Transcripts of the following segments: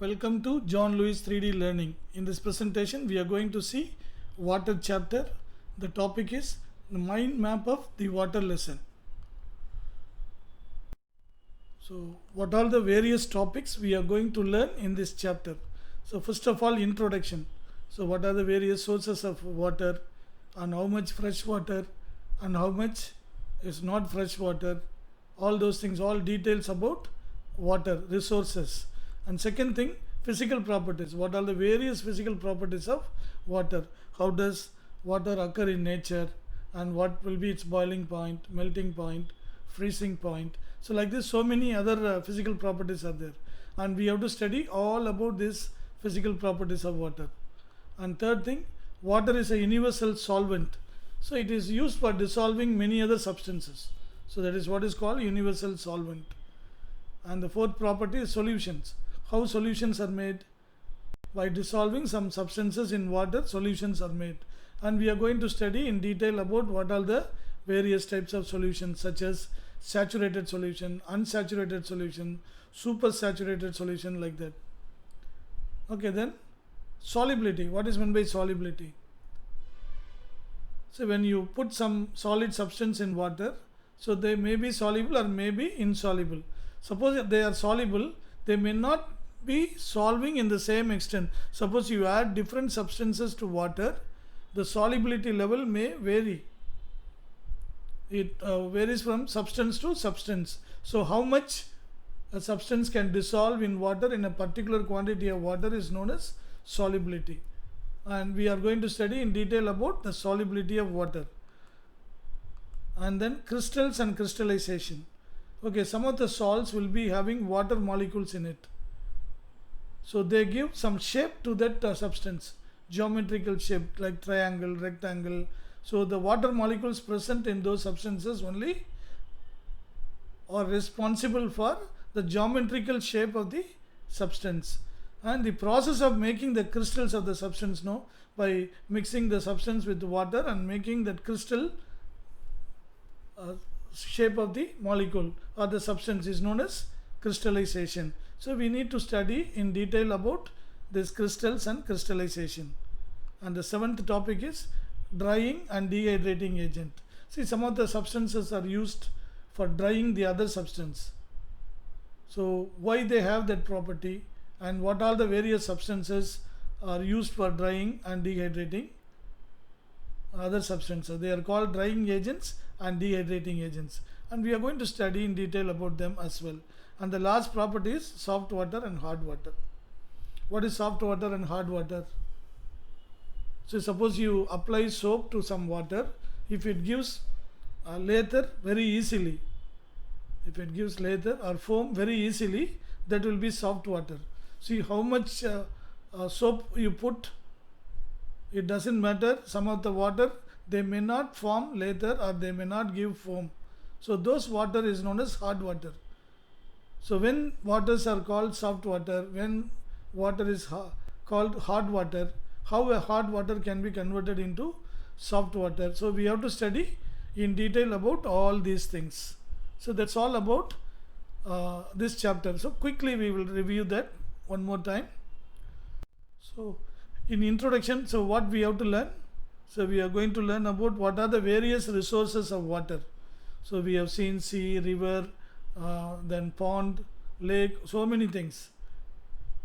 Welcome to John Lewis 3D Learning. In this presentation, we are going to see water chapter. The topic is the mind map of the water lesson. So, what are the various topics we are going to learn in this chapter? So, first of all, introduction. So, what are the various sources of water and how much fresh water and how much is not fresh water? All those things, all details about water resources. And second thing, physical properties. What are the various physical properties of water? How does water occur in nature, and what will be its boiling point, melting point, freezing point? So like this, so many other physical properties are there, and we have to study all about these physical properties of water. And third thing, water is a universal solvent, so it is used for dissolving many other substances. So that is what is called universal solvent. And the fourth property is solutions. How solutions are made? By dissolving some substances in water, solutions are made. And we are going to study in detail about what are the various types of solutions, such as saturated solution, unsaturated solution, supersaturated solution, like that. Okay, then solubility. What is meant by solubility? So when you put some solid substance in water, so they may be soluble or may be insoluble. Suppose if they are soluble, they may not be solving in the same extent. Suppose you add different substances to water, the solubility level may vary. It varies from substance to substance. So how much a substance can dissolve in water in a particular quantity of water is known as solubility. And we are going to study in detail about the solubility of water. And then crystals and crystallization. Okay, some of the salts will be having water molecules in it. So they give some shape to that substance, geometrical shape like triangle, rectangle. So the water molecules present in those substances only are responsible for the geometrical shape of the substance. And the process of making the crystals of the substance, by mixing the substance with water and making that crystal shape of the molecule or the substance is known as crystallization. So we need to study in detail about this crystals and crystallization. And the seventh topic is drying and dehydrating agent. See, some of the substances are used for drying the other substance. So why they have that property, and what are the various substances are used for drying and dehydrating other substances? They are called drying agents and dehydrating agents, and we are going to study in detail about them as well. And the last property is soft water and hard water. What is soft water and hard water? So suppose you apply soap to some water, if it gives lather very easily, if it gives lather or foam very easily, that will be soft water. See how much soap you put, it doesn't matter. Some of the water, they may not form lather or they may not give foam. So those water is known as hard water. So when waters are called soft water, when water is called hard water, how a hard water can be converted into soft water? So we have to study in detail about all these things. So that's all about this chapter. So quickly we will review that one more time. So in introduction, so what we have to learn? So we are going to learn about what are the various resources of water. So we have seen sea, river, then pond, lake, so many things,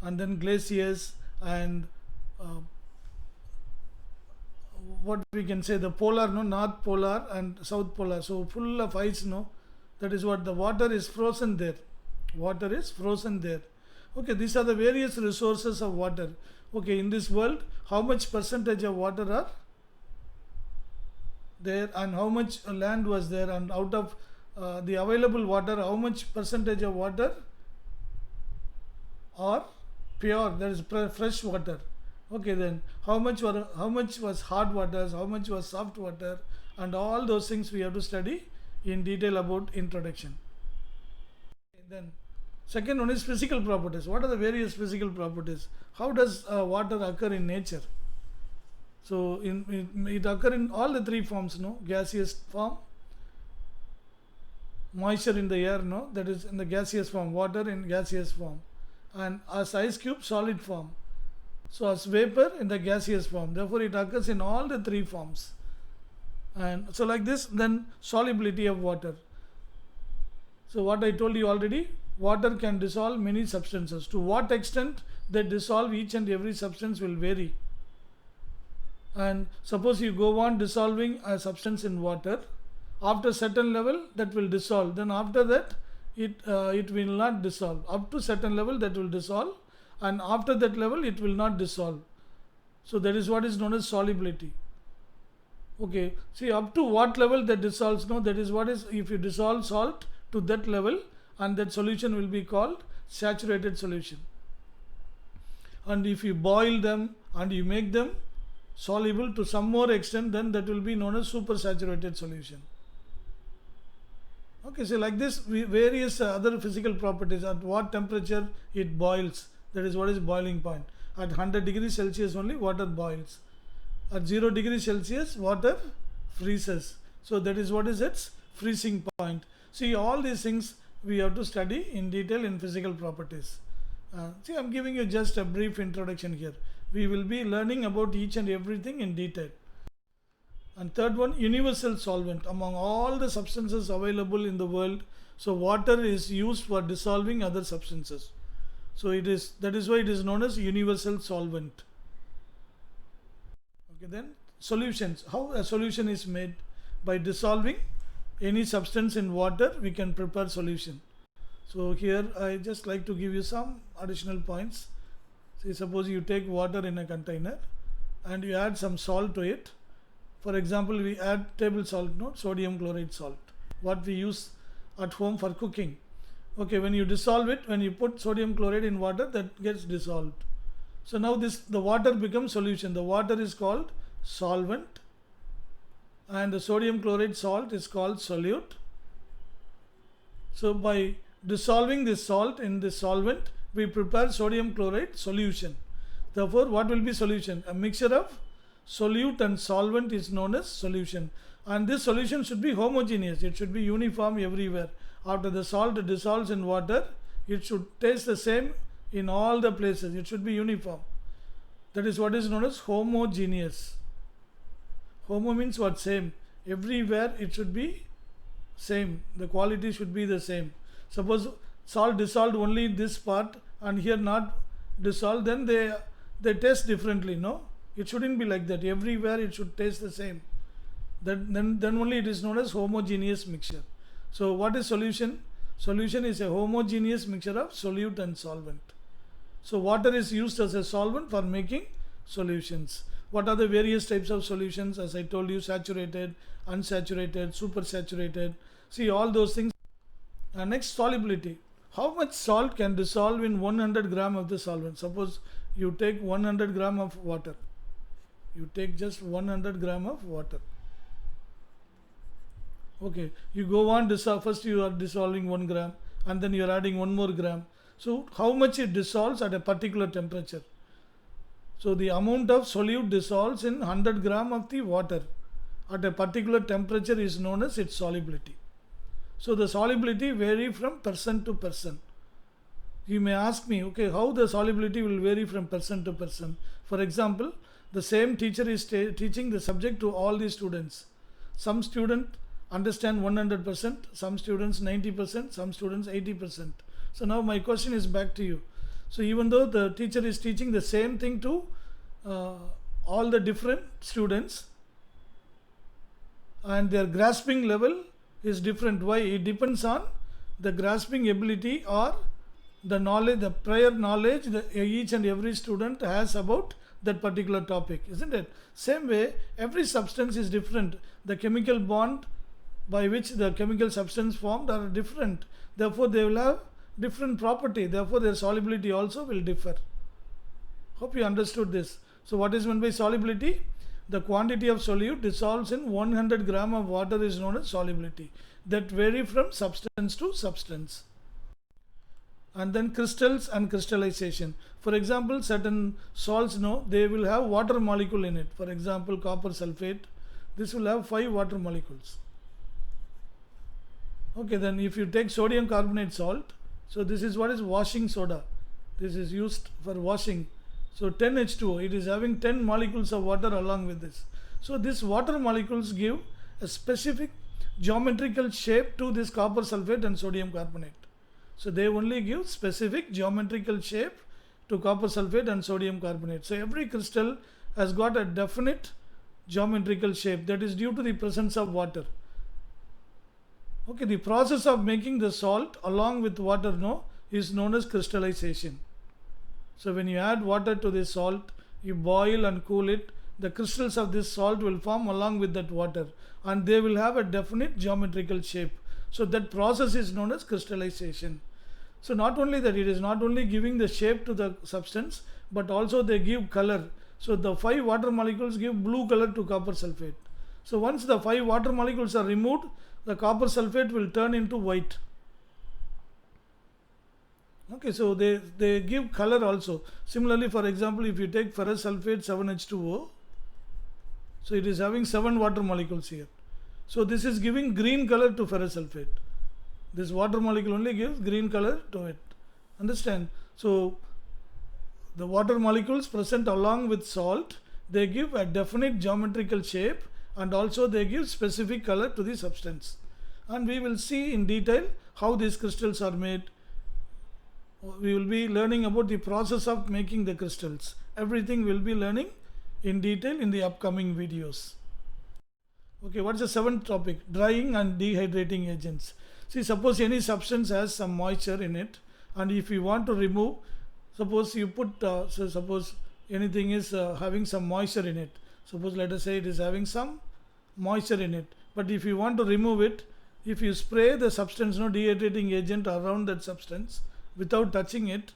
and then glaciers, and what we can say, the polar, north polar and south polar, so full of ice, that is what the water is frozen there. Water is frozen there. Okay, these are the various resources of water. Okay, in this world, how much percentage of water are there, and how much land was there, and out of the available water, how much percentage of water are pure, that is fresh water. Okay, then how much was hard waters, how much was soft water, and all those things we have to study in detail about introduction. Okay, then second one is physical properties. What are the various physical properties? How does water occur in nature? So it occur in all the three forms, gaseous form, moisture in the air, that is in the gaseous form, water in gaseous form, and as ice cube, solid form. So as vapor in the gaseous form. Therefore it occurs in all the three forms. And so like this, then solubility of water. So what I told you already, water can dissolve many substances. To what extent they dissolve each and every substance will vary. And suppose you go on dissolving a substance in water, after certain level that will dissolve. Then after that it will not dissolve. Up to certain level that will dissolve, and after that level it will not dissolve. So that is what is known as solubility. Okay, see up to what level that dissolves, no, that is what is, if you dissolve salt to that level, and that solution will be called saturated solution. And if you boil them and you make them soluble to some more extent, then that will be known as supersaturated solution. Okay, so like this, various other physical properties, at what temperature it boils, that is what is boiling point. At 100 degrees Celsius only water boils. At 0 degrees Celsius water freezes. So that is what is its freezing point. See, all these things we have to study in detail in physical properties. See, I am giving you just a brief introduction here. We will be learning about each and everything in detail. And third one, universal solvent. Among all the substances available in the world, so water is used for dissolving other substances. So that is why it is known as universal solvent. Okay, then solutions. How a solution is made? By dissolving any substance in water, we can prepare solution. So here I just like to give you some additional points. See, suppose you take water in a container and you add some salt to it. For example, we add table salt, no, sodium chloride salt, what we use at home for cooking. Okay, when you dissolve it, when you put sodium chloride in water, that gets dissolved. So now the water becomes solution. The water is called solvent, and the sodium chloride salt is called solute. So by dissolving this salt in this solvent, we prepare sodium chloride solution. Therefore, what will be solution? A mixture of solute and solvent is known as solution. And this solution should be homogeneous. It should be uniform everywhere. After the salt dissolves in water, it should taste the same in all the places. It should be uniform. That is what is known as homogeneous. Homo means what? Same. Everywhere it should be same. The quality should be the same. Suppose salt dissolved only in this part and here not dissolved, then they taste differently. No, it shouldn't be like that. Everywhere it should taste the same. Then only it is known as homogeneous mixture. So what is solution? Solution is a homogeneous mixture of solute and solvent. So water is used as a solvent for making solutions. What are the various types of solutions? As I told you, saturated, unsaturated, supersaturated. See, all those things. Next, solubility. How much salt can dissolve in 100 gram of the solvent? Suppose you take 100 gram of water. You take just 100 gram of water. Okay, you go on dissolve. First you are dissolving 1 gram and then you are adding 1 more gram. So how much it dissolves at a particular temperature? So the amount of solute dissolves in 100 gram of the water at a particular temperature is known as its solubility. So the solubility vary from person to person. You may ask me, okay, how the solubility will vary from person to person? For example, the same teacher is teaching the subject to all the students. Some student understand 100%, some students 90%, some students 80%. So now my question is back to you. So even though the teacher is teaching the same thing to all the different students, and their grasping level is different. Why? It depends on the grasping ability or the knowledge, the prior knowledge that each and every student has about that particular topic, isn't it? Same way, every substance is different. The chemical bond by which the chemical substance formed are different. Therefore, they will have different property. Therefore, their solubility also will differ. Hope you understood this. So, what is meant by solubility? The quantity of solute dissolves in 100 gram of water is known as solubility. That vary from substance to substance. And then crystals and crystallization. For example, certain salts, they will have water molecule in it. For example, copper sulfate, this will have 5 water molecules. Okay, then if you take sodium carbonate salt, so this is what is washing soda. This is used for washing. So 10H2O, it is having 10 molecules of water along with this. So these water molecules give a specific geometrical shape to this copper sulfate and sodium carbonate. So they only give specific geometrical shape to copper sulfate and sodium carbonate. So every crystal has got a definite geometrical shape, that is due to the presence of water. Okay, the process of making the salt along with water is known as crystallization. So when you add water to the salt, you boil and cool it, the crystals of this salt will form along with that water, and they will have a definite geometrical shape. So that process is known as crystallization. So not only that, it is not only giving the shape to the substance, but also they give color. So the 5 water molecules give blue color to copper sulfate. So once the 5 water molecules are removed, the copper sulfate will turn into white. Okay, so they give color also. Similarly, for example, if you take ferrous sulfate 7H2O, so it is having 7 water molecules here. So this is giving green color to ferrous sulfate. This water molecule only gives green color to it. Understand? So the water molecules present along with salt, they give a definite geometrical shape, and also they give specific color to the substance. And we will see in detail how these crystals are made. We will be learning about the process of making the crystals. Everything we will be learning in detail in the upcoming videos. Okay, what is the 7th topic? Drying and dehydrating agents. See, suppose any substance has some moisture in it, and if you want to remove, suppose you put, suppose anything is having some moisture in it. Suppose let us say it is having some moisture in it. But if you want to remove it, if you spray the substance, dehydrating agent around that substance without touching it,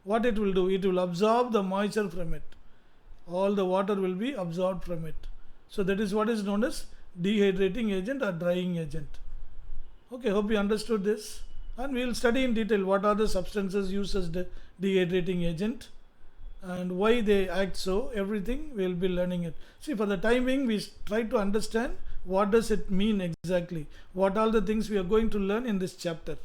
what it will do? It will absorb the moisture from it. All the water will be absorbed from it. So that is what is known as dehydrating agent or drying agent. Okay, hope you understood this. And we will study in detail what are the substances used as the dehydrating agent and why they act so. Everything we will be learning it. See, for the time being, we try to understand what does it mean exactly. What are the things we are going to learn in this chapter.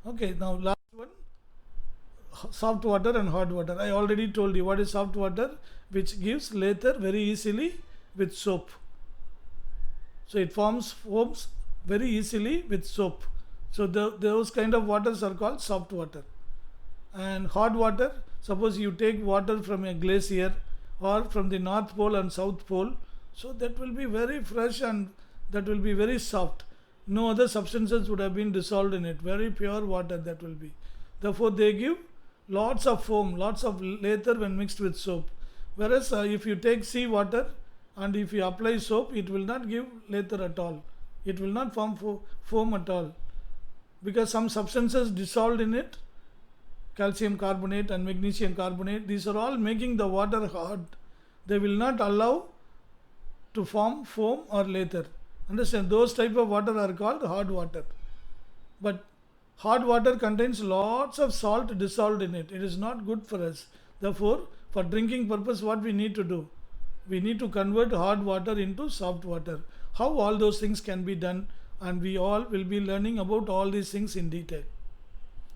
Okay, now last one, soft water and hot water. I already told you what is soft water, which gives lather very easily with soap. So it forms foams very easily with soap. So those kind of waters are called soft water. And hot water, suppose you take water from a glacier or from the North Pole and South Pole, so that will be very fresh and that will be very soft. No other substances would have been dissolved in it. Very pure water that will be. Therefore, they give lots of foam, lots of lather when mixed with soap. Whereas if you take sea water and if you apply soap, it will not give lather at all. It will not form foam at all, because some substances dissolved in it, calcium carbonate and magnesium carbonate, these are all making the water hard. They will not allow to form foam or lather. Understand? Those type of water are called hard water. But hot water contains lots of salt dissolved in it. It is not good for us. Therefore, for drinking purpose, what we need to do? We need to convert hard water into soft water. How all those things can be done, and we all will be learning about all these things in detail.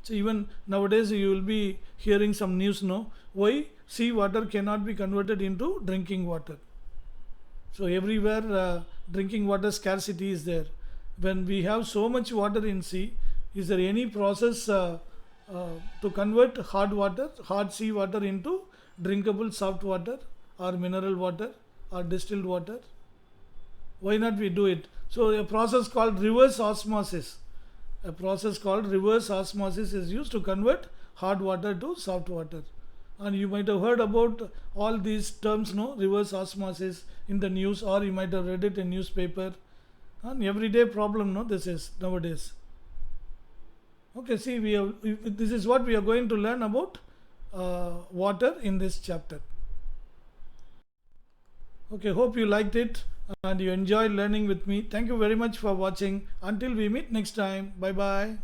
So even nowadays you will be hearing some news, why sea water cannot be converted into drinking water. So everywhere drinking water scarcity is there. When we have so much water in sea, is there any process to convert hard sea water into drinkable soft water or mineral water or distilled water? Why not we do it? So a process called reverse osmosis. A process called reverse osmosis is used to convert hard water to soft water. And you might have heard about all these terms, reverse osmosis in the news, or you might have read it in newspaper. An everyday problem, this is nowadays. Okay, see, this is what we are going to learn about water in this chapter. Okay, hope you liked it and you enjoyed learning with me. Thank you very much for watching. Until we meet next time. Bye bye.